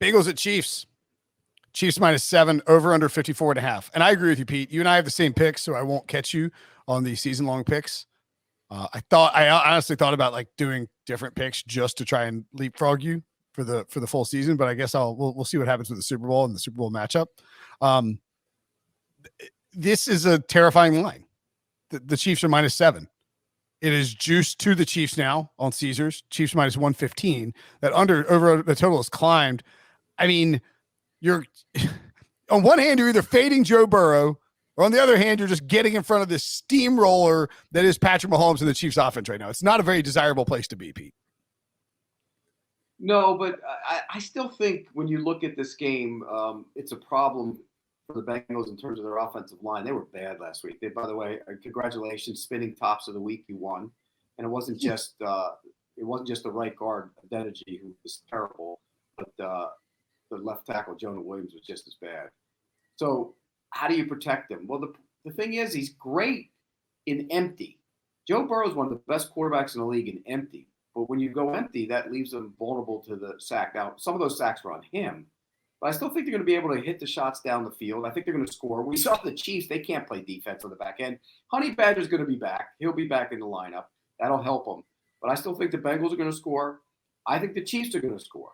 Bengals at Chiefs. Chiefs -7, over under 54.5. And I agree with you, Pete. You and I have the same picks, so I won't catch you on the season-long picks. I honestly thought about like doing different picks just to try and leapfrog you for the full season, but I guess we'll see what happens with the Super Bowl and the Super Bowl matchup. This is a terrifying line. The Chiefs are -7. It is juiced to the Chiefs now on Caesars. Chiefs -115. That over the total has climbed. I mean, you're on one hand, you're either fading Joe Burrow, or on the other hand, you're just getting in front of this steamroller that is Patrick Mahomes and the Chiefs offense right now. It's not a very desirable place to be, Pete. No, but I still think when you look at this game, it's a problem for the Bengals in terms of their offensive line. They were bad last week. By the way, congratulations, spinning tops of the week, you won. And it wasn't just the right guard, Adeniji, who was terrible, but the left tackle, Jonah Williams, was just as bad. So how do you protect him? Well, the thing is, he's great in empty. Joe Burrow is one of the best quarterbacks in the league in empty. But when you go empty, that leaves them vulnerable to the sack. Now, some of those sacks were on him, but I still think they're going to be able to hit the shots down the field. I think they're going to score. We saw the Chiefs. They can't play defense on the back end. Honey Badger's going to be back. He'll be back in the lineup. That'll help them. But I still think the Bengals are going to score. I think the Chiefs are going to score.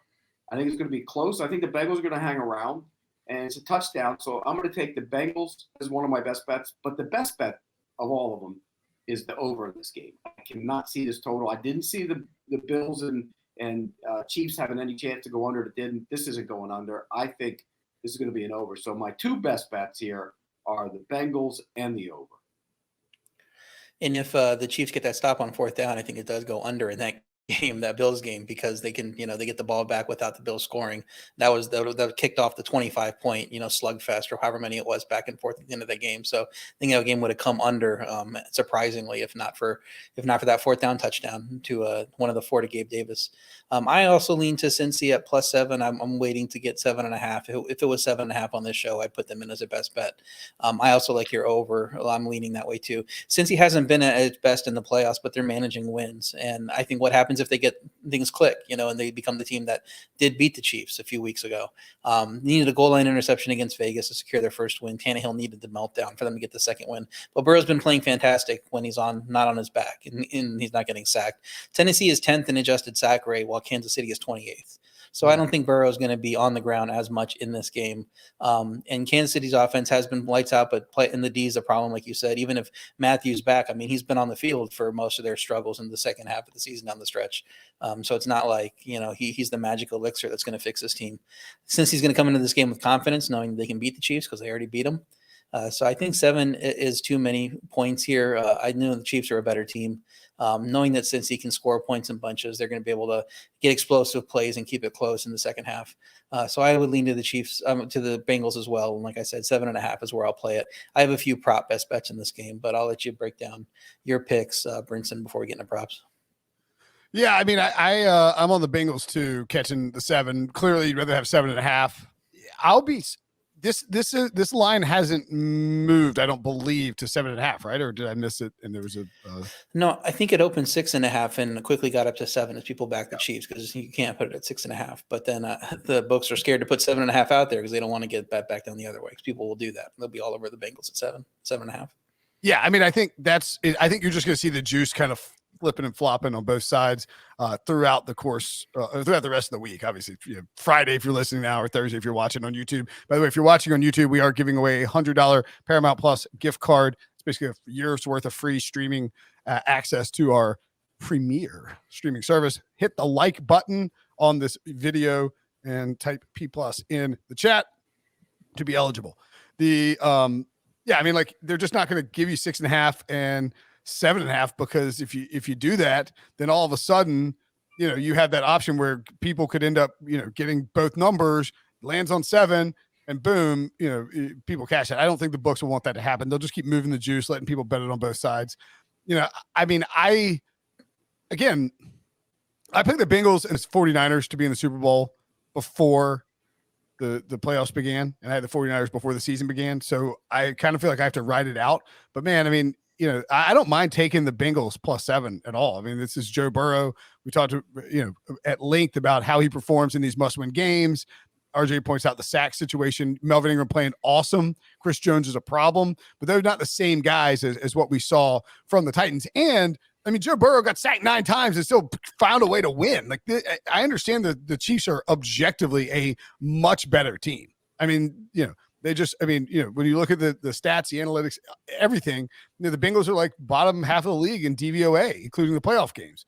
I think it's going to be close. I think the Bengals are going to hang around, and it's a touchdown. So I'm going to take the Bengals as one of my best bets. But the best bet of all of them is the over in this game. I cannot see this total. I didn't see the Bills and Chiefs having any chance to go under. It didn't. This isn't going under. I think this is going to be an over. So my two best bets here are the Bengals and the over. And if the Chiefs get that stop on fourth down, I think it does go under in that game, that Bills game, because they can, they get the ball back without the Bills scoring. That kicked off the 25-point, slugfest or however many it was back and forth at the end of the game. So I think that game would have come under, surprisingly, if not for that fourth down touchdown to one of the four to Gabe Davis. I also lean to Cincy at +7. I'm waiting to get 7.5. If it was 7.5 on this show, I'd put them in as a best bet. I also like your over. I'm leaning that way too. Cincy hasn't been at its best in the playoffs, but they're managing wins. And I think what happens if they get things click, and they become the team that did beat the Chiefs a few weeks ago. Needed a goal line interception against Vegas to secure their first win. Tannehill needed the meltdown for them to get the second win. But Burrow's been playing fantastic when he's not on his back and he's not getting sacked. Tennessee is 10th in adjusted sack rate, while Kansas City is 28th. So I don't think Burrow is going to be on the ground as much in this game. And Kansas City's offense has been lights out, but play in the D is a problem, like you said. Even if Matthew's back, he's been on the field for most of their struggles in the second half of the season down the stretch. So it's not like, he's the magic elixir that's going to fix this team. Since he's going to come into this game with confidence, knowing they can beat the Chiefs because they already beat them. So I think 7 is too many points here. I know the Chiefs are a better team. Knowing that since he can score points in bunches, they're going to be able to get explosive plays and keep it close in the second half. So I would lean to the Chiefs, to the Bengals as well. And like I said, 7.5 is where I'll play it. I have a few prop best bets in this game, but I'll let you break down your picks, Brinson, before we get into props. Yeah, I'm on the Bengals too, catching the 7. Clearly, you'd rather have 7.5. This line hasn't moved, I don't believe, to 7.5, right? Or did I miss it? And there was no, I think it opened 6.5 and quickly got up to 7 as people back the Chiefs because you can't put it at 6.5. But then the books are scared to put 7.5 out there because they don't want to get bet back down the other way. Because people will do that. They'll be all over the Bengals at 7.5. Yeah, I think that's it. I think you're just going to see the juice kind of flipping and flopping on both sides throughout the course, throughout the rest of the week. Obviously, Friday if you're listening now, or Thursday if you're watching on YouTube. By the way, if you're watching on YouTube, we are giving away a $100 Paramount Plus gift card. It's basically a year's worth of free streaming access to our premier streaming service. Hit the like button on this video and type P+ in the chat to be eligible. They're just not going to give you 6.5 and 7.5 because if you do that, then all of a sudden, you have that option where people could end up, getting both numbers, lands on 7, and boom, people cash it. I don't think the books will want that to happen. They'll just keep moving the juice, letting people bet it on both sides. I picked the Bengals and 49ers to be in the Super Bowl before the playoffs began, and I had the 49ers before the season began. So I kind of feel like I have to ride it out. But man, I don't mind taking the Bengals +7 at all. This is Joe Burrow. We talked to, at length about how he performs in these must-win games. RJ points out the sack situation. Melvin Ingram playing awesome. Chris Jones is a problem, but they're not the same guys as what we saw from the Titans. And I mean, Joe Burrow got sacked 9 times and still found a way to win. Like, I understand that the Chiefs are objectively a much better team. I mean, they just, when you look at the stats, the analytics, everything, the Bengals are like bottom half of the league in DVOA, including the playoff games.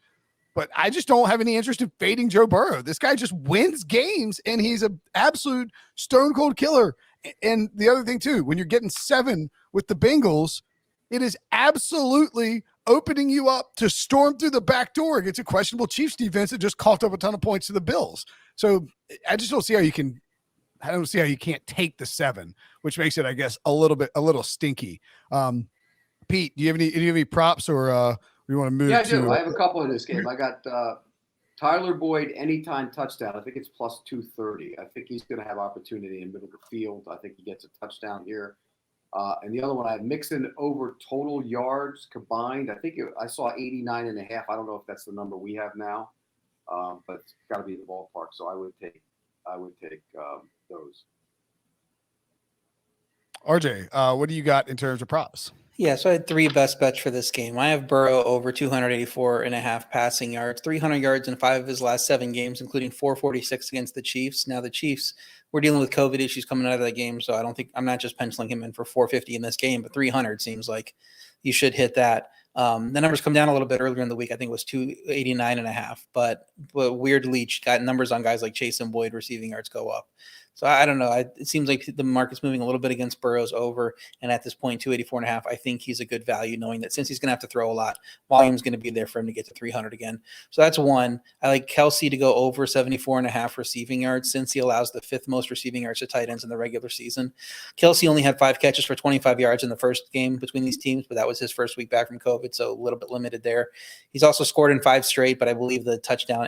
But I just don't have any interest in fading Joe Burrow. This guy just wins games, and he's an absolute stone cold killer. And the other thing, too, when you're getting 7 with the Bengals, it is absolutely opening you up to storm through the back door against a questionable Chiefs defense that just coughed up a ton of points to the Bills. So I just don't see how you can – I don't see how you can't take the 7, which makes it, I guess, a little stinky. Pete, do you have any props or you want to move? Yeah, I do. I have a couple in this game. I got Tyler Boyd anytime touchdown. I think it's plus 230. I think he's going to have opportunity in the middle of the field. I think he gets a touchdown here. And the other one, I have Mixon over total yards combined. I saw 89.5. I don't know if that's the number we have now, but it's got to be in the ballpark. So I would take those. RJ, what do you got in terms of props? Yeah, so I had 3 best bets for this game. I have Burrow over 284.5 passing yards, 300 yards in 5 of his last 7 games, including 446 against the Chiefs. Now the Chiefs were dealing with COVID issues coming out of that game, so I'm not just penciling him in for 450 in this game, but 300 seems like you should hit that. The numbers come down a little bit earlier in the week. I think it was 289.5, but weirdly got numbers on guys like Chase and Boyd receiving yards go up. So I don't know. It seems like the market's moving a little bit against Burrow's over. And at this point, 284.5, I think he's a good value, knowing that since he's going to have to throw a lot, volume's going to be there for him to get to 300 again. So that's one. I like Kelsey to go over 74.5 receiving yards, since he allows the 5th most receiving yards to tight ends in the regular season. Kelsey only had 5 catches for 25 yards in the first game between these teams, but that was his first week back from COVID, so a little bit limited there. He's also scored in 5 straight, but I believe the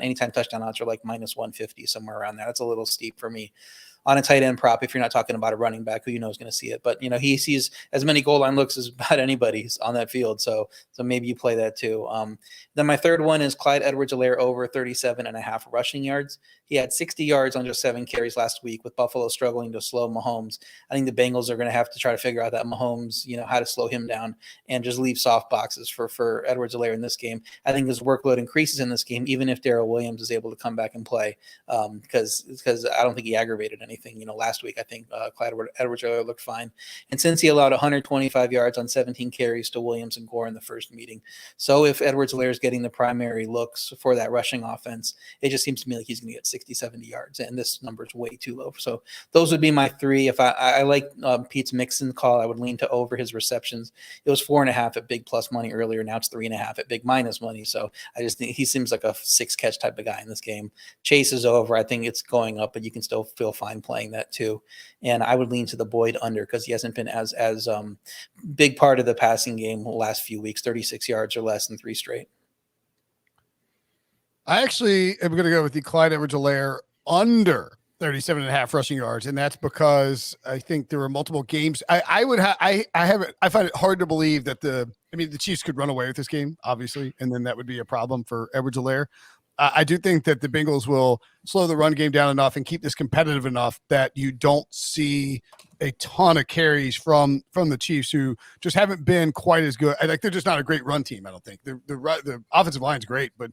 anytime touchdown odds are like minus 150, somewhere around there. That's a little steep for me on a tight end prop, if you're not talking about a running back who is going to see it. But, he sees as many goal line looks as about anybody's on that field. So maybe you play that too. Then my third one is Clyde Edwards-Helaire over 37.5 rushing yards. He had 60 yards on just 7 carries last week, with Buffalo struggling to slow Mahomes. I think the Bengals are going to have to try to figure out that Mahomes, how to slow him down and just leave soft boxes for Edwards-Helaire in this game. I think his workload increases in this game, even if Darrell Williams is able to come back and play, because I don't think he aggravated anything. Last week, I think Clyde Edwards-Helaire looked fine. And since he allowed 125 yards on 17 carries to Williams and Gore in the first meeting. So if Edwards-Helaire is getting the primary looks for that rushing offense, it just seems to me like he's going to get 60, 70 yards. And this number is way too low. So those would be my 3. If I like Pete's Mixon call, I would lean to over his receptions. It was 4.5 at big plus money earlier. Now it's 3.5 at big minus money. So I just think he seems like a 6 catch type of guy in this game. Chase is over. I think it's going up, but you can still feel fine playing that too. And I would lean to the Boyd under, because he hasn't been as big part of the passing game the last few weeks, 36 yards or less in 3 straight. I actually am going to go with the Clyde Edwards-Helaire under 37.5 rushing yards. And that's because I think there were multiple games. I find it hard to believe that the Chiefs could run away with this game, obviously, and then that would be a problem for Edwards-Helaire. I do think that the Bengals will slow the run game down enough and keep this competitive enough that you don't see a ton of carries from the Chiefs, who just haven't been quite as good. They're just not a great run team. I don't think the offensive line's great, but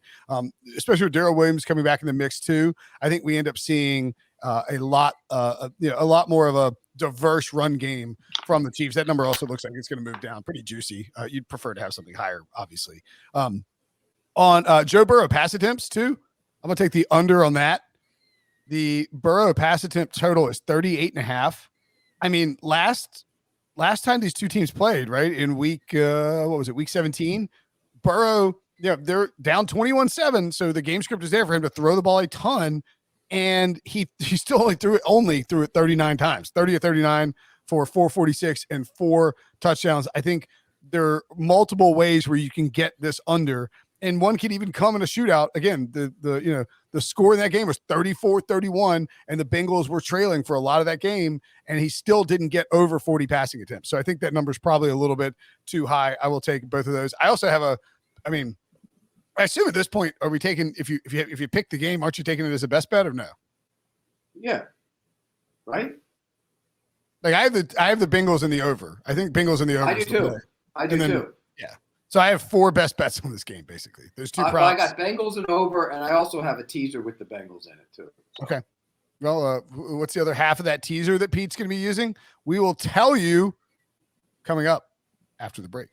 especially with Darrell Williams coming back in the mix too, I think we end up seeing a lot more of a diverse run game from the Chiefs. That number also looks like it's going to move down pretty juicy. You'd prefer to have something higher, obviously. On Joe Burrow pass attempts too, I'm going to take the under on that. The Burrow pass attempt total is 38.5. I mean, last time these two teams played, right, in week 17, Burrow, they're down 21-7, so the game script is there for him to throw the ball a ton, and he still only threw it 39 times, 30 of 39 for 446 and 4 touchdowns. I think there are multiple ways where you can get this under. And one could even come in a shootout. Again, the score in that game was 34-31, and the Bengals were trailing for a lot of that game, and he still didn't get over 40 passing attempts. So I think that number is probably a little bit too high. I will take both of those. I also have I assume at this point, are we taking, if you pick the game, aren't you taking it as a best bet or no? Yeah. right? Like I have the Bengals in the over. I think Bengals in the over. I do too. I do too. Yeah. So I have 4 best bets on this game, basically. There's 2 props. I got Bengals and over, and I also have a teaser with the Bengals in it too. Okay. Well, what's the other half of that teaser that Pete's going to be using? We will tell you coming up after the break.